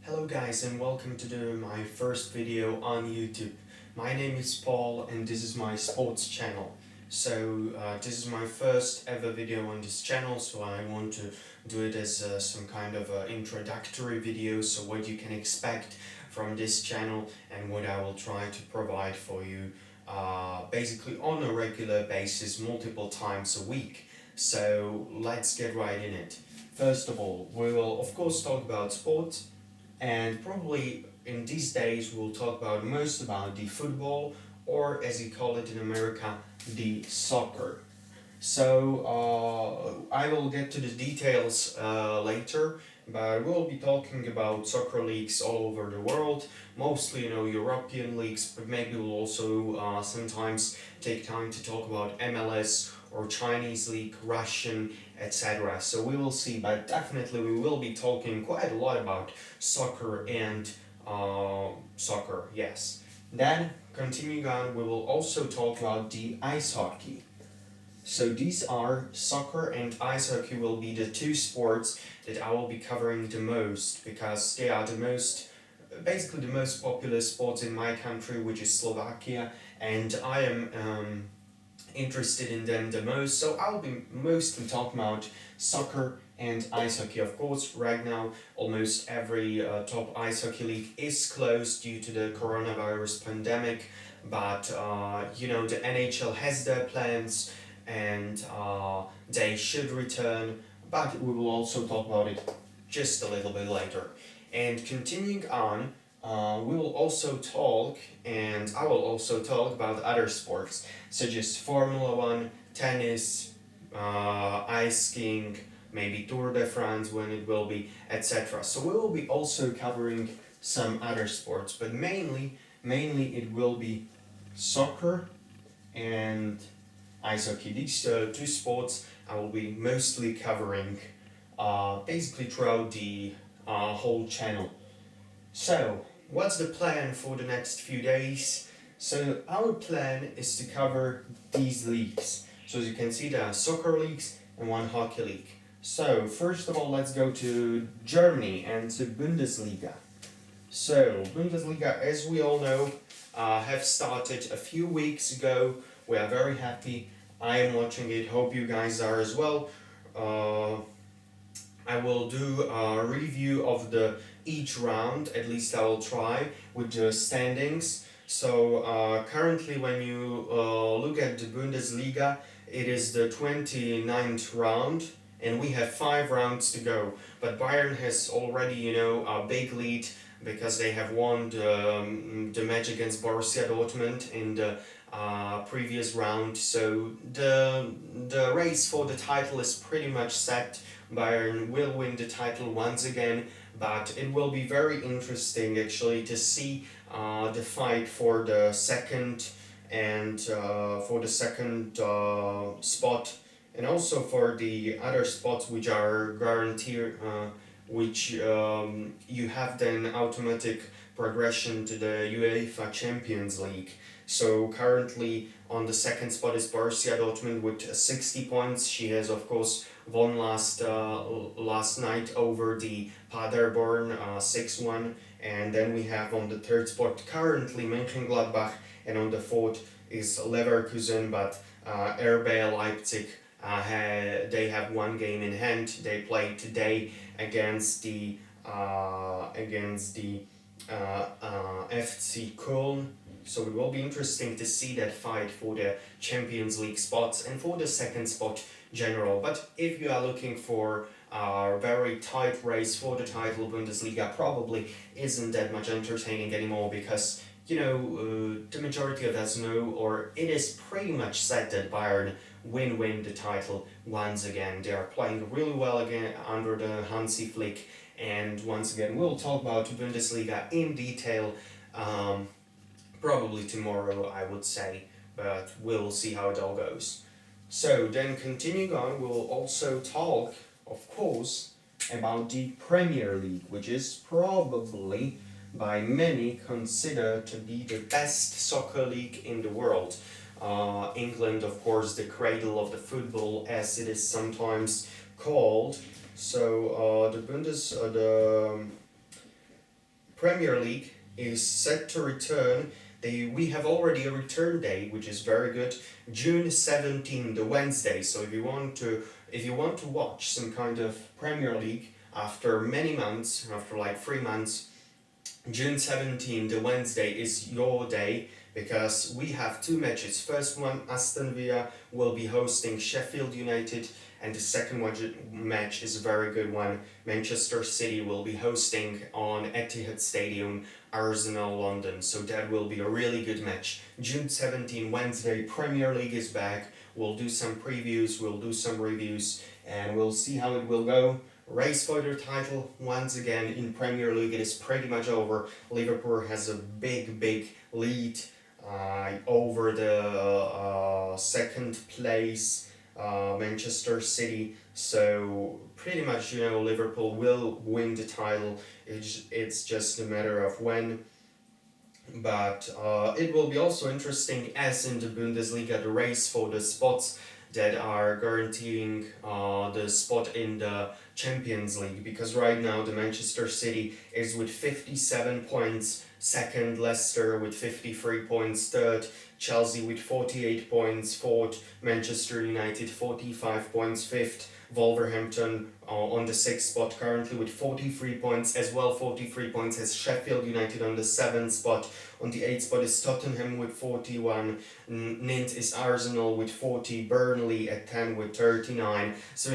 Hello guys and welcome to my first video on YouTube. My name is Paul and this is my sports channel. This is my first ever video on this channel, so I want to do it as some kind of introductory video, so what you can expect from this channel and what I will try to provide for you basically on a regular basis multiple times a week. So let's get right in it. First of all, we will of course talk about sports, and probably in these days we'll talk most about the football, or as you call it in America, the soccer. I will get to the details later, but we'll be talking about soccer leagues all over the world, mostly European leagues, but maybe we'll also sometimes take time to talk about MLS or Chinese league, Russian, etc. So we will see, but definitely we will be talking quite a lot about soccer and soccer, yes. Then, continuing on, we will also talk about the ice hockey. So these are soccer and ice hockey will be the two sports that I will be covering the most, because they are basically the most popular sports in my country, which is Slovakia, and I am interested in them the most. So I'll be mostly talking about soccer and ice hockey. Of course, right now almost every top ice hockey league is closed due to the coronavirus pandemic, but the NHL has their plans and they should return, but we will also talk about it just a little bit later. And continuing on, we will also talk, and I will also talk about other sports such as Formula One, tennis, ice skiing, maybe Tour de France when it will be, etc. So we will be also covering some other sports, but mainly it will be soccer and ice hockey. These two sports I will be mostly covering basically throughout the whole channel. So, what's the plan for the next few days? So, our plan is to cover these leagues. So, as you can see, there are soccer leagues and one hockey league. So, first of all, let's go to Germany and to Bundesliga. So, Bundesliga, as we all know, have started a few weeks ago. We are very happy. I am watching it. Hope you guys are as well. I will do a review of each round. At least I will try with the standings. So currently, when you look at the Bundesliga, it is the 29th round, and we have 5 rounds to go. But Bayern has already, a big lead, because they have won the match against Borussia Dortmund in the previous round. So the race for the title is pretty much set. Bayern will win the title once again, but it will be very interesting actually to see the fight for the second spot, and also for the other spots which are guaranteed, which you have then automatic progression to the UEFA Champions League. So currently on the second spot is Borussia Dortmund with 60 points. She has of course won last night over the Paderborn 6-1, and then we have on the third spot currently Mönchengladbach, and on the fourth is Leverkusen, but RB Leipzig, they have one game in hand. They play today against the FC Köln. So it will be interesting to see that fight for the Champions League spots and for the second spot general. But if you are looking for a very tight race for the title, Bundesliga probably isn't that much entertaining anymore, because the majority of us know, or it is pretty much set, that Bayern win the title once again. They are playing really well again under the Hansi Flick, and once again we'll talk about Bundesliga in detail probably tomorrow, I would say, but we'll see how it all goes. So then continuing on, we'll also talk, of course, about the Premier League, which is probably by many considered to be the best soccer league in the world. England, of course, the cradle of the football, as it is sometimes called. So Premier League is set to return. We have already a return day, which is very good. June 17, the Wednesday. So if you want to watch some kind of Premier League after many months, after like 3 months, June 17, the Wednesday is your day because we have two matches. First one, Aston Villa will be hosting Sheffield United, and the second match is a very good one. Manchester City will be hosting on Etihad Stadium Arsenal London. So that will be a really good match. June 17, Wednesday, Premier League is back. We'll do some previews, we'll do some reviews, and we'll see how it will go. Race for the title once again in Premier League. It is pretty much over. Liverpool has a big lead over the second place Manchester City. So pretty much, Liverpool will win the title. It's just a matter of when. But it will be also interesting, as in the Bundesliga, the race for the spots that are guaranteeing the spot in the Champions League, because right now the Manchester City is with 57 points, second, Leicester with 53 points, third, Chelsea with 48 points, fourth, Manchester United 45 points, fifth, Wolverhampton on the sixth spot currently with 43 points as well. 43 points has Sheffield United on the seventh spot. On the eighth spot is Tottenham with 41. Ninth is Arsenal with 40. Burnley at 10 with 39. So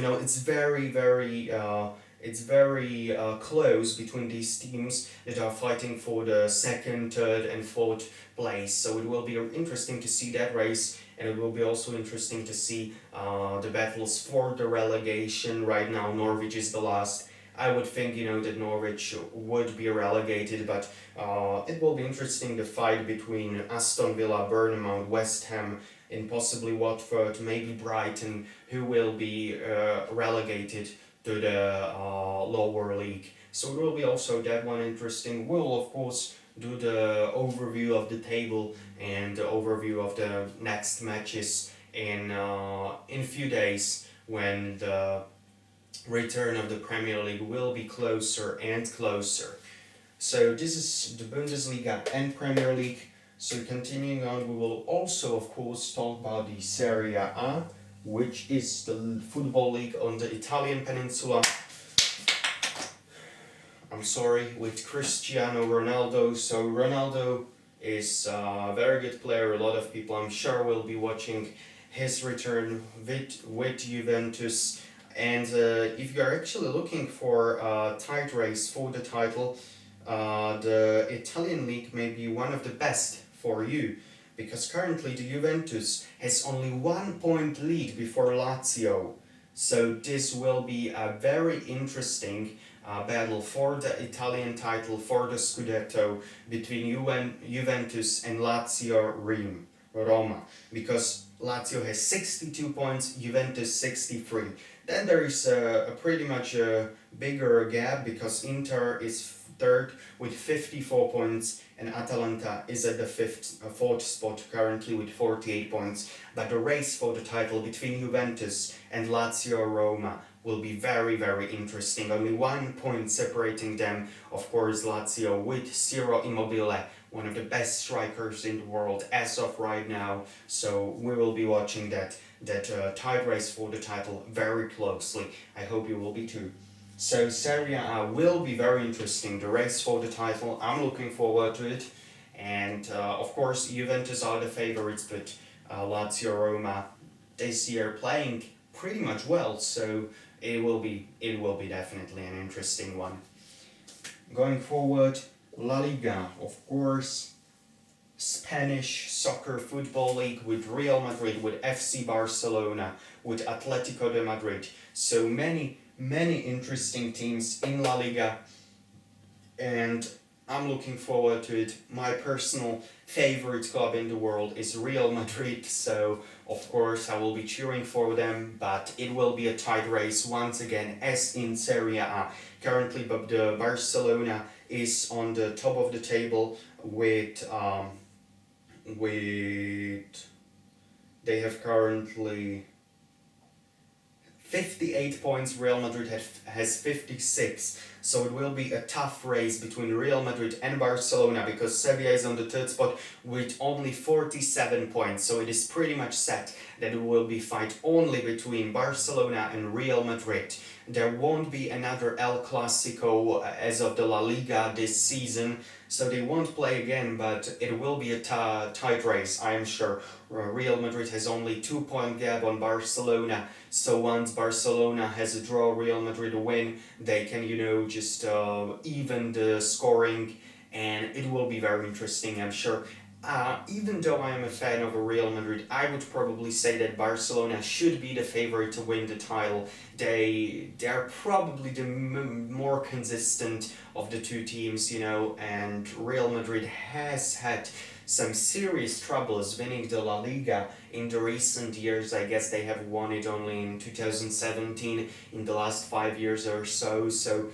it's very close between these teams that are fighting for the second, third, and fourth place. So it will be interesting to see that race, and it will be also interesting to see the battles for the relegation. Right now, Norwich is the last. I would think that Norwich would be relegated, but it will be interesting the fight between Aston Villa, Bournemouth, West Ham, and possibly Watford, maybe Brighton, who will be relegated to the lower league. So it will be also that one interesting. We'll of course do the overview of the table and the overview of the next matches in few days, when the return of the Premier League will be closer and closer. So this is the Bundesliga and Premier League. So continuing on, we will also of course talk about the Serie A, which is the football league on the Italian peninsula. I'm sorry, with Cristiano Ronaldo. So Ronaldo is a very good player. A lot of people, I'm sure, will be watching his return with Juventus. And if you are actually looking for a tight race for the title, the Italian league may be one of the best for you, because currently the Juventus has only 1 point lead before Lazio. So this will be a very interesting battle for the Italian title, for the Scudetto, between Juventus and Lazio Roma, because Lazio has 62 points, Juventus 63. Then there is a pretty much a bigger gap, because Inter is third with 54 points, and Atalanta is at the fourth spot currently with 48 points. But the race for the title between Juventus and Lazio Roma will be very interesting. Only 1 point separating them. Of course, Lazio with Ciro Immobile, one of the best strikers in the world as of right now. So we will be watching that tight race for the title very closely. I hope you will be too. So Serie A will be very interesting. The race for the title, I'm looking forward to it. And of course, Juventus are the favorites, but Lazio Roma this year playing pretty much well. So it will be definitely an interesting one. Going forward, La Liga, of course, Spanish soccer football league with Real Madrid, with FC Barcelona, with Atletico de Madrid. So many interesting teams in La Liga, and I'm looking forward to it. My personal favorite club in the world is Real Madrid, so of course I will be cheering for them, but it will be a tight race once again, as in Serie A. Currently, the Barcelona is on the top of the table with they have currently 58 points. Real Madrid has 56. So it will be a tough race between Real Madrid and Barcelona, because Sevilla is on the third spot with only 47 points. So it is pretty much set that it will be fight only between Barcelona and Real Madrid. There won't be another El Clasico as of the La Liga this season, so they won't play again, but it will be a tight race, I am sure. Real Madrid has only 2 point gap on Barcelona, so once Barcelona has a draw, Real Madrid a win, they can, just even the scoring, and it will be very interesting, I'm sure. Even though I am a fan of Real Madrid, I would probably say that Barcelona should be the favorite to win the title. They're probably the more consistent of the two teams, and Real Madrid has had some serious troubles winning the La Liga in the recent years. I guess they have won it only in 2017 in the last 5 years or so. So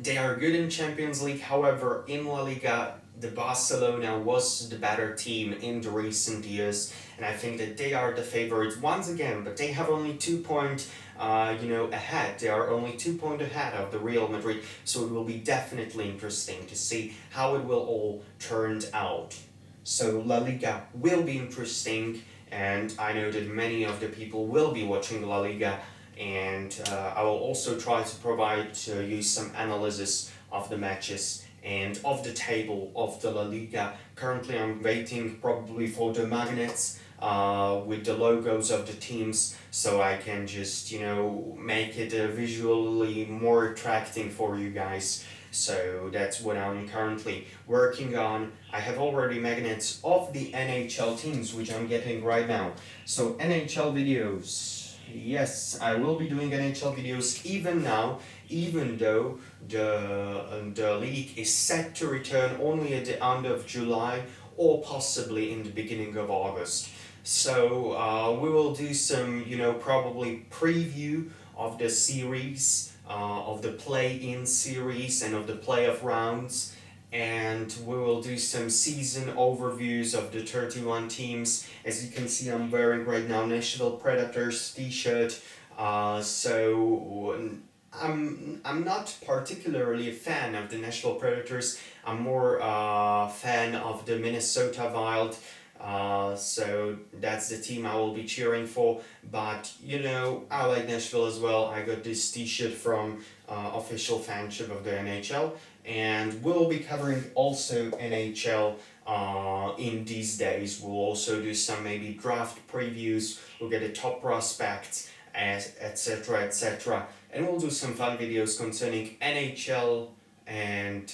they are good in Champions League. However, in La Liga, the Barcelona was the better team in the recent years, and I think that they are the favorites once again. But they have only 2 point, ahead. They are only 2 point ahead of the Real Madrid. So it will be definitely interesting to see how it will all turn out. So La Liga will be interesting, and I know that many of the people will be watching La Liga. And I will also try to provide you some analysis of the matches and of the table of the La Liga. Currently, I'm waiting probably for the magnets with the logos of the teams, so I can just make it visually more attracting for you guys. So that's what I'm currently working on. I have already magnets of the NHL teams, which I'm getting right now. So NHL videos. Yes, I will be doing NHL videos even now, even though the league is set to return only at the end of July or possibly in the beginning of August. So we will do some, probably preview of the series, of the play-in series and of the playoff rounds. And we will do some season overviews of the 31 teams. As you can see, I'm wearing right now Nashville Predators t-shirt. So I'm not particularly a fan of the Nashville Predators. I'm more a fan of the Minnesota Wild. So that's the team I will be cheering for. But I like Nashville as well. I got this t-shirt from official fanship of the NHL. And we'll be covering also NHL in these days. We'll also do some maybe draft previews, look at the top prospects, etc., etc. And we'll do some fun videos concerning NHL and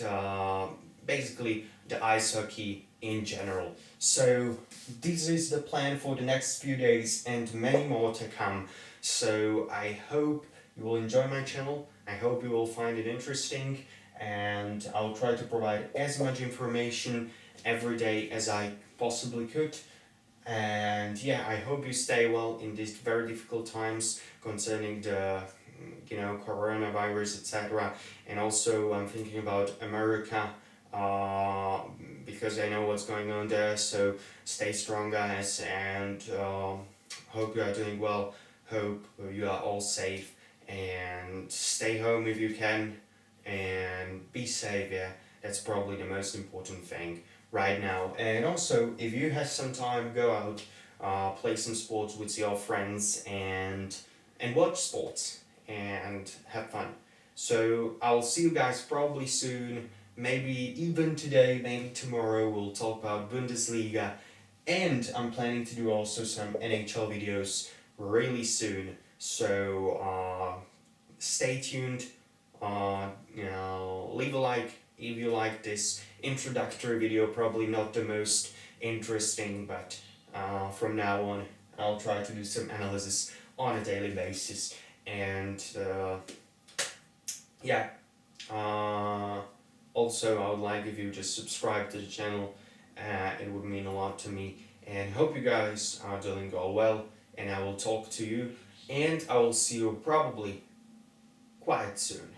basically the ice hockey in general. So this is the plan for the next few days and many more to come. So I hope you will enjoy my channel. I hope you will find it interesting. And I'll try to provide as much information every day as I possibly could. And yeah, I hope you stay well in these very difficult times concerning the coronavirus, etc. And also I'm thinking about America, because I know what's going on there. So stay strong, guys, and hope you are doing well. Hope you are all safe, and stay home if you can. And be safe, yeah, that's probably the most important thing right now. And also, if you have some time, go out, play some sports with your friends, and watch sports and have fun. So I'll see you guys probably soon, maybe even today, maybe tomorrow. We'll talk about Bundesliga, and I'm planning to do also some NHL videos really soon. So stay tuned. Leave a like if you like this introductory video. Probably not the most interesting, but from now on I'll try to do some analysis on a daily basis. And yeah, also I would like if you just subscribe to the channel. It would mean a lot to me, and hope you guys are doing all well, and I will talk to you, and I will see you probably quite soon.